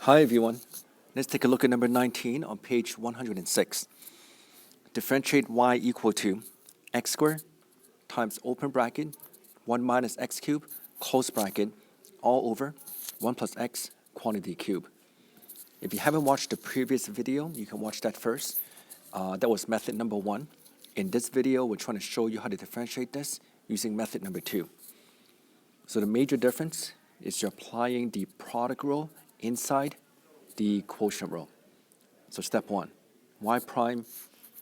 Hi everyone. Let's take a look at number 19 on page 106. Differentiate y equal to x squared times open bracket 1 minus x cubed close bracket all over 1 plus x quantity cube. If you haven't watched the previous video, you can watch that first. That was method number 1. In this video, we're trying to show you how to differentiate this using method number 2. So the major difference is you're applying the product rule inside the quotient rule. So step 1, y prime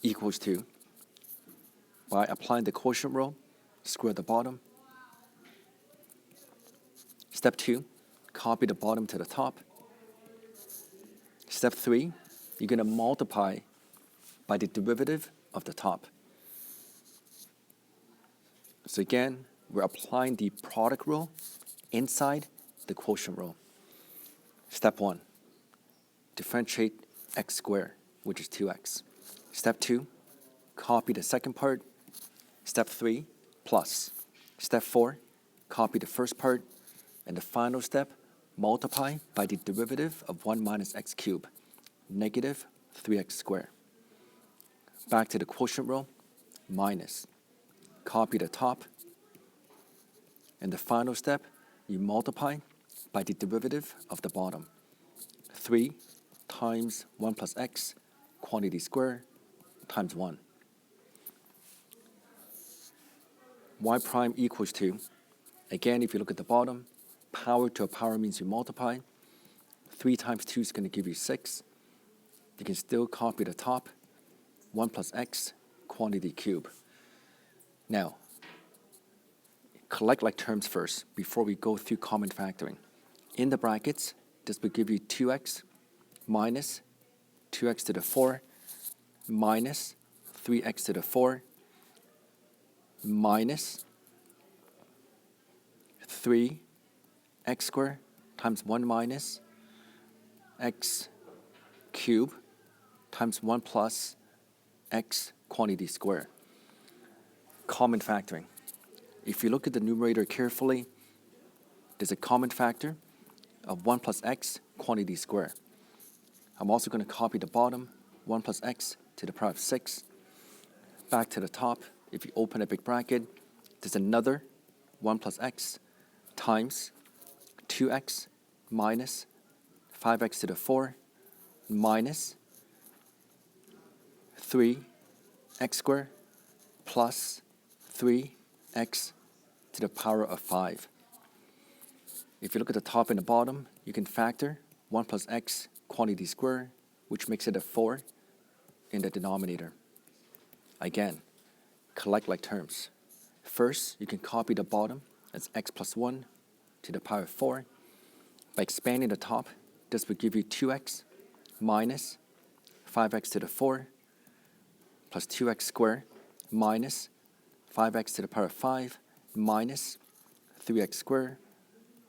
equals to, by applying the quotient rule, square the bottom. Step 2, copy the bottom to the top. Step 3, you're going to multiply by the derivative of the top. So again, we're applying the product rule inside the quotient rule. Step 1, differentiate x squared, which is 2x. Step 2, copy the second part. Step 3, plus. Step 4, copy the first part. And the final step, multiply by the derivative of 1 minus x cubed, negative 3x squared. Back to the quotient rule, minus. Copy the top. And the final step, you multiply by the derivative of the bottom. 3 times 1 plus x, quantity squared, times 1. Y prime equals to, again, if you look at the bottom, power to a power means you multiply. 3 times 2 is going to give you 6. You can still copy the top, 1 plus x, quantity cube. Now, collect like terms first before we go through common factoring. In the brackets, this will give you 2x minus 2x to the 4 minus 3x to the 4 minus 3x squared times 1 minus x cubed times 1 plus x quantity squared. Common factoring. If you look at the numerator carefully, there's a common factor of 1 plus x quantity squared. I'm also going to copy the bottom, 1 plus x to the power of 6. Back to the top, if you open a big bracket, there's another 1 plus x times 2x minus 5x to the 4 minus 3x squared plus 3x to the power of 5. If you look at the top and the bottom, you can factor 1 plus x quantity squared, which makes it a 4 in the denominator. Again, collect like terms. First, you can copy the bottom as x plus 1 to the power of 4. By expanding the top, this will give you 2x minus 5x to the 4 plus 2x squared minus 5x to the power of 5 minus 3x squared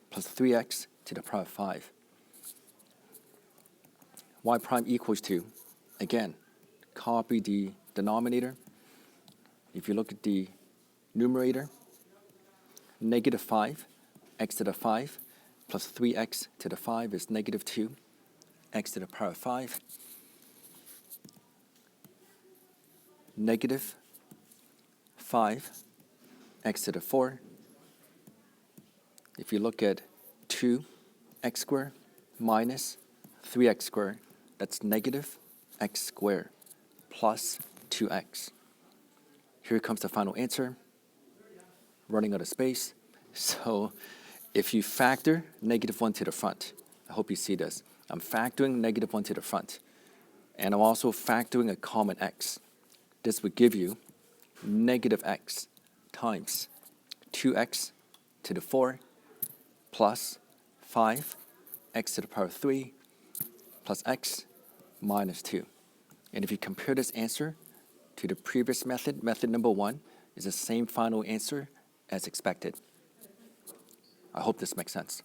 plus 3x to the power of 5. Y prime equals to, again, copy the denominator. If you look at the numerator, negative 5, x to the 5, plus 3x to the 5 is negative 2, x to the power of 5. Negative 5, x to the 4. If you look at 2x squared minus 3x squared, that's negative x squared plus 2x. Here comes the final answer. Running out of space. So if you factor negative 1 to the front, I hope you see this. I'm factoring negative 1 to the front. And I'm also factoring a common x. This would give you negative x times 2x to the 4 plus 5x to the power of 3 plus x minus 2. And if you compare this answer to the previous method, method number 1 is the same final answer as expected. I hope this makes sense.